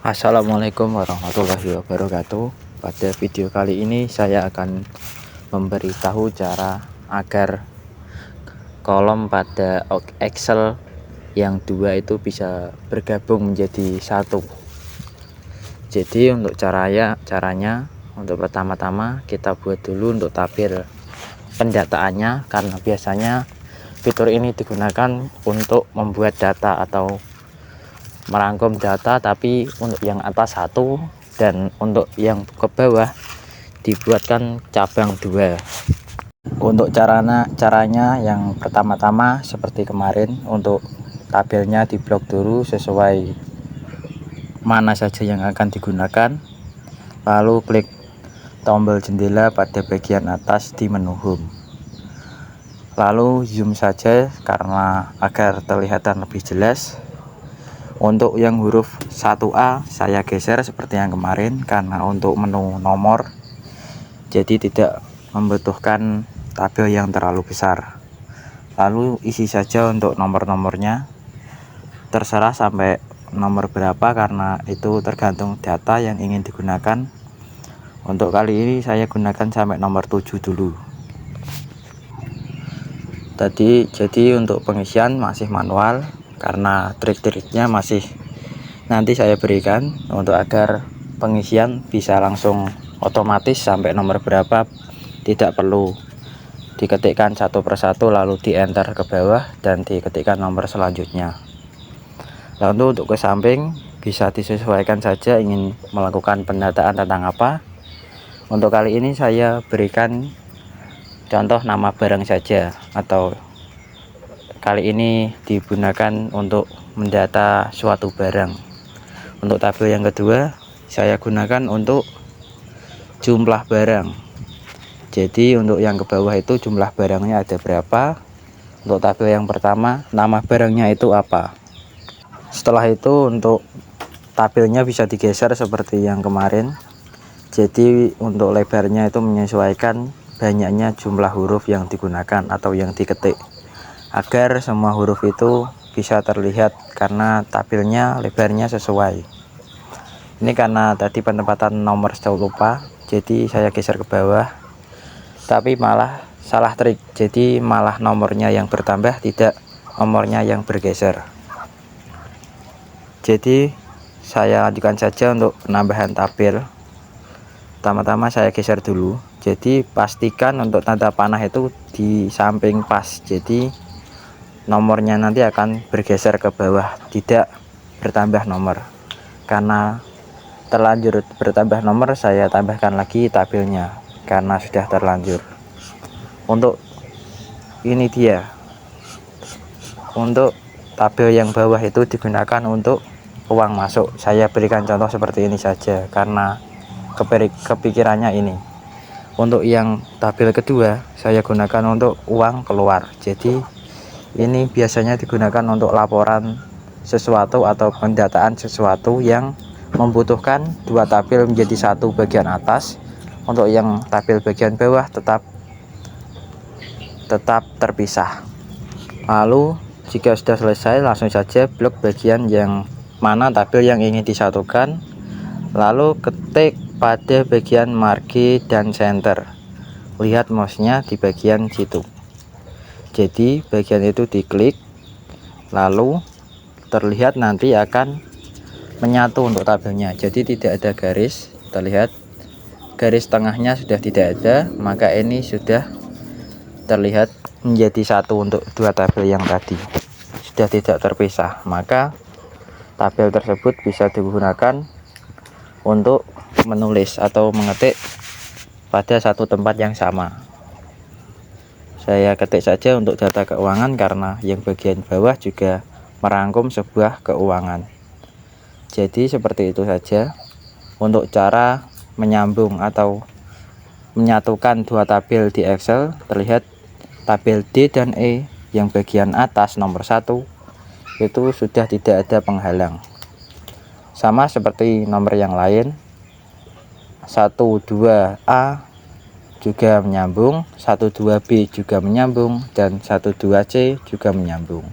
Assalamualaikum warahmatullahi wabarakatuh. Pada video kali ini saya akan memberitahu cara agar kolom pada Excel yang dua itu bisa bergabung menjadi satu. Jadi untuk caranya untuk pertama-tama kita buat dulu untuk tabel pendataannya, karena biasanya fitur ini digunakan untuk membuat data atau merangkum data, tapi untuk yang atas satu dan untuk yang ke bawah dibuatkan cabang dua. Untuk caranya yang pertama-tama seperti kemarin, untuk tabelnya diblok dulu sesuai mana saja yang akan digunakan, lalu klik tombol jendela pada bagian atas di menu home, lalu zoom saja karena agar terlihatan lebih jelas. Untuk yang huruf 1A saya geser seperti yang kemarin karena untuk menu nomor, jadi tidak membutuhkan tabel yang terlalu besar. Lalu isi saja untuk nomor-nomornya, terserah sampai nomor berapa karena itu tergantung data yang ingin digunakan. Untuk kali ini saya gunakan sampai nomor 7 dulu. Jadi untuk pengisian masih manual, karena trik-triknya masih nanti saya berikan untuk agar pengisian bisa langsung otomatis sampai nomor berapa, tidak perlu diketikkan satu persatu lalu di enter ke bawah dan diketikkan nomor selanjutnya. Lalu untuk ke samping bisa disesuaikan saja ingin melakukan pendataan tentang apa. Untuk kali ini saya berikan contoh nama barang saja, atau kali ini digunakan untuk mendata suatu barang. Untuk tabel yang kedua saya gunakan untuk jumlah barang. Jadi untuk yang ke bawah itu jumlah barangnya ada berapa. Untuk tabel yang pertama nama barangnya itu apa. Setelah itu untuk tabelnya bisa digeser seperti yang kemarin. Jadi untuk lebarnya itu menyesuaikan banyaknya jumlah huruf yang digunakan atau yang diketik, agar semua huruf itu bisa terlihat karena tabelnya lebarnya sesuai. Ini karena tadi penempatan nomor saya lupa, jadi saya geser ke bawah, tapi malah salah trik, jadi malah nomornya yang bertambah, tidak nomornya yang bergeser. Jadi saya lanjutkan saja untuk penambahan tabel. Pertama-tama saya geser dulu, jadi pastikan untuk tanda panah itu di samping pas, jadi nomornya nanti akan bergeser ke bawah, tidak bertambah nomor. Karena terlanjur bertambah nomor, saya tambahkan lagi tabelnya karena sudah terlanjur. Untuk ini dia, untuk tabel yang bawah itu digunakan untuk uang masuk. Saya berikan contoh seperti ini saja karena kepikirannya ini. Untuk yang tabel kedua saya gunakan untuk uang keluar. Jadi ini biasanya digunakan untuk laporan sesuatu atau pendataan sesuatu yang membutuhkan dua tabel menjadi satu bagian atas. Untuk yang tabel bagian bawah tetap terpisah. Lalu jika sudah selesai, langsung saja blok bagian yang mana tabel yang ingin disatukan, lalu ketik pada bagian margi dan center. Lihat mouse-nya di bagian situ. Jadi bagian itu diklik, lalu terlihat nanti akan menyatu untuk tabelnya. Jadi tidak ada garis, terlihat garis tengahnya sudah tidak ada, maka ini sudah terlihat menjadi satu untuk dua tabel yang tadi, sudah tidak terpisah. Maka tabel tersebut bisa digunakan untuk menulis atau mengetik pada satu tempat yang sama. Saya ketik saja untuk data keuangan karena yang bagian bawah juga merangkum sebuah keuangan. Jadi seperti itu saja untuk cara menyambung atau menyatukan dua tabel di Excel. Terlihat tabel D dan E yang bagian atas nomor 1 itu sudah tidak ada penghalang. Sama seperti nomor yang lain, 12A juga menyambung, 12B juga menyambung, dan 12C juga menyambung.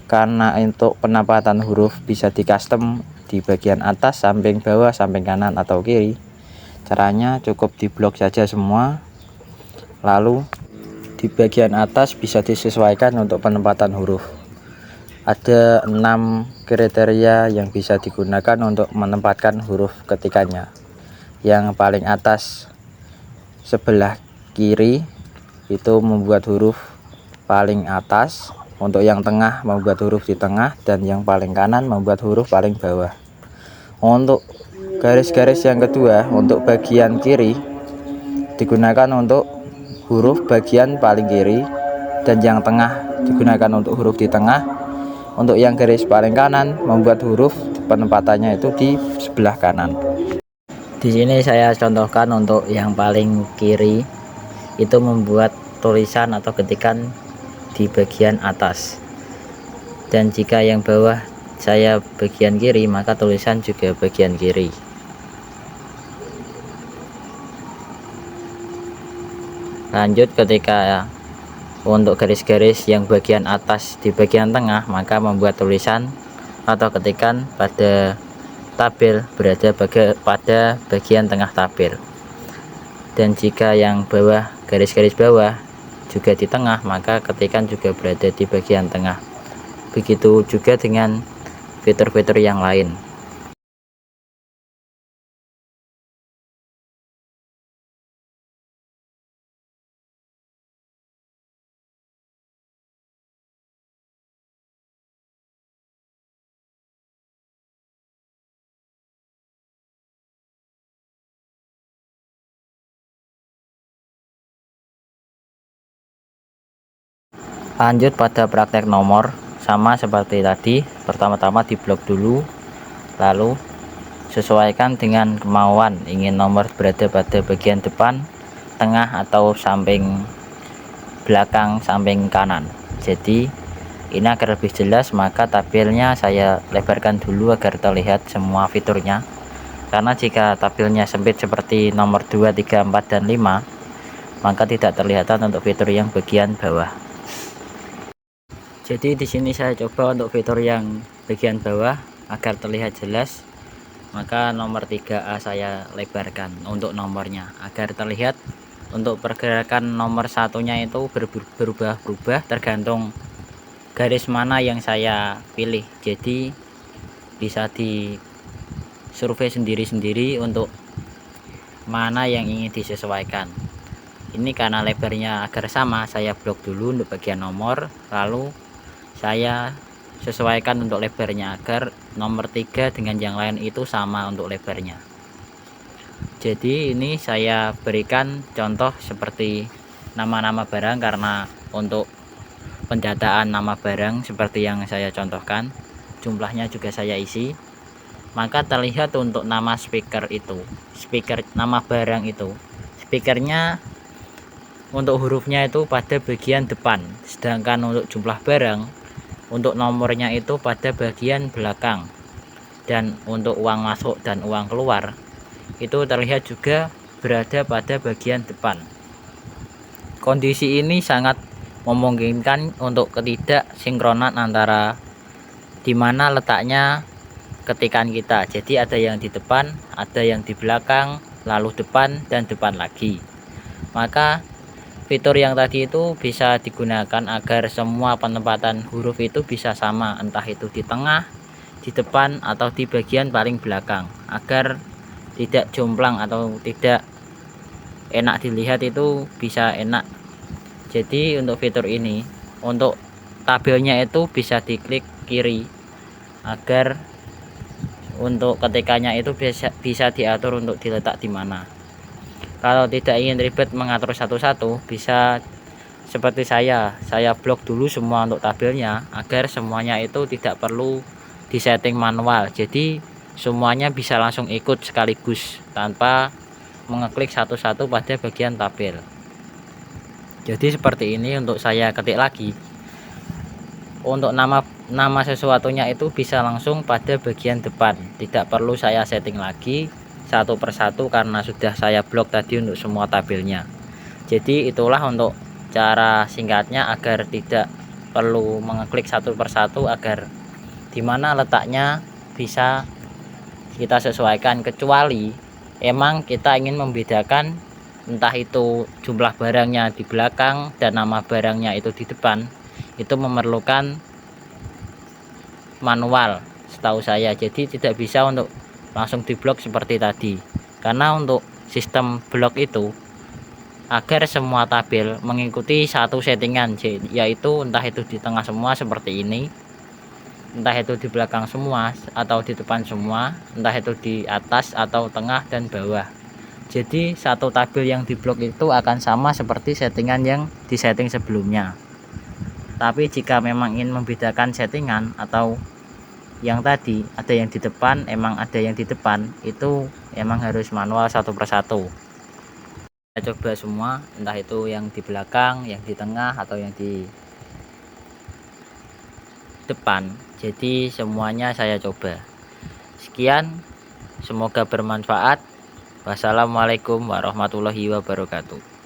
Karena untuk penempatan huruf bisa di custom di bagian atas, samping bawah, samping kanan atau kiri. Caranya cukup diblok saja semua. Lalu di bagian atas bisa disesuaikan untuk penempatan huruf. Ada 6 kriteria yang bisa digunakan untuk menempatkan huruf ketikannya. Yang paling atas sebelah kiri itu membuat huruf paling atas, untuk yang tengah membuat huruf di tengah, dan yang paling kanan membuat huruf paling bawah. Untuk garis-garis yang kedua, untuk bagian kiri digunakan untuk huruf bagian paling kiri, dan yang tengah digunakan untuk huruf di tengah. Untuk yang garis paling kanan membuat huruf penempatannya itu di sebelah kanan. Di sini saya contohkan untuk yang paling kiri itu membuat tulisan atau ketikan di bagian atas, dan jika yang bawah saya bagian kiri maka tulisan juga bagian kiri. Lanjut, ketika untuk garis-garis yang bagian atas di bagian tengah maka membuat tulisan atau ketikan pada tabel berada pada bagian tengah tabel, dan jika yang bawah, garis-garis bawah juga di tengah, maka ketikan juga berada di bagian tengah. Begitu juga dengan fitur-fitur yang lain. Lanjut pada praktek nomor, sama seperti tadi. Pertama-tama diblok dulu, lalu sesuaikan dengan kemauan, ingin nomor berada pada bagian depan, tengah, atau samping belakang, samping kanan. Jadi ini agar lebih jelas maka tabelnya saya lebarkan dulu agar terlihat semua fiturnya, karena jika tabelnya sempit seperti nomor 2, 3, 4, dan 5 maka tidak terlihatan untuk fitur yang bagian bawah. Jadi di sini saya coba untuk fitur yang bagian bawah agar terlihat jelas, maka nomor 3A saya lebarkan untuk nomornya agar terlihat. Untuk pergerakan nomor satunya itu berubah-ubah tergantung garis mana yang saya pilih, jadi bisa disurvei sendiri-sendiri untuk mana yang ingin disesuaikan. Ini karena lebarnya agar sama, saya blok dulu untuk bagian nomor, lalu saya sesuaikan untuk lebarnya agar nomor 3 dengan yang lain itu sama untuk lebarnya. Jadi ini saya berikan contoh seperti nama-nama barang, karena untuk pendataan nama barang seperti yang saya contohkan, jumlahnya juga saya isi, maka terlihat untuk nama speaker itu, nama barang itu, speakernya untuk hurufnya itu pada bagian depan, sedangkan untuk jumlah barang untuk nomornya itu pada bagian belakang, dan untuk uang masuk dan uang keluar itu terlihat juga berada pada bagian depan. Kondisi ini sangat memungkinkan untuk ketidaksinkronan antara di mana letaknya ketikan kita. Jadi ada yang di depan, ada yang di belakang, lalu depan, dan depan lagi. Maka fitur yang tadi itu bisa digunakan agar semua penempatan huruf itu bisa sama, entah itu di tengah, di depan, atau di bagian paling belakang, agar tidak jomplang atau tidak enak dilihat, itu bisa enak. Jadi untuk fitur ini, untuk tabelnya itu bisa diklik kiri agar untuk ketikannya itu bisa diatur untuk diletak di mana. Kalau tidak ingin ribet mengatur satu-satu, bisa seperti saya blok dulu semua untuk tabelnya agar semuanya itu tidak perlu disetting manual. Jadi semuanya bisa langsung ikut sekaligus tanpa mengeklik satu-satu pada bagian tabel. Jadi seperti ini untuk saya ketik lagi. Untuk nama sesuatunya itu bisa langsung pada bagian depan, tidak perlu saya setting lagi satu persatu karena sudah saya blok tadi untuk semua tabelnya. Jadi itulah untuk cara singkatnya agar tidak perlu mengeklik satu persatu, agar dimana letaknya bisa kita sesuaikan, kecuali emang kita ingin membedakan entah itu jumlah barangnya di belakang dan nama barangnya itu di depan, itu memerlukan manual setahu saya. Jadi tidak bisa untuk langsung diblok seperti tadi, karena untuk sistem blok itu agar semua tabel mengikuti satu settingan, yaitu entah itu di tengah semua seperti ini, entah itu di belakang semua atau di depan semua, entah itu di atas atau tengah dan bawah. Jadi satu tabel yang diblok itu akan sama seperti settingan yang disetting sebelumnya. Tapi jika memang ingin membedakan settingan atau yang tadi ada yang di depan, emang ada yang di depan, itu emang harus manual satu persatu. Saya coba semua, entah itu yang di belakang, yang di tengah, atau yang di depan. Jadi semuanya saya coba. Sekian, semoga bermanfaat. Wassalamualaikum warahmatullahi wabarakatuh.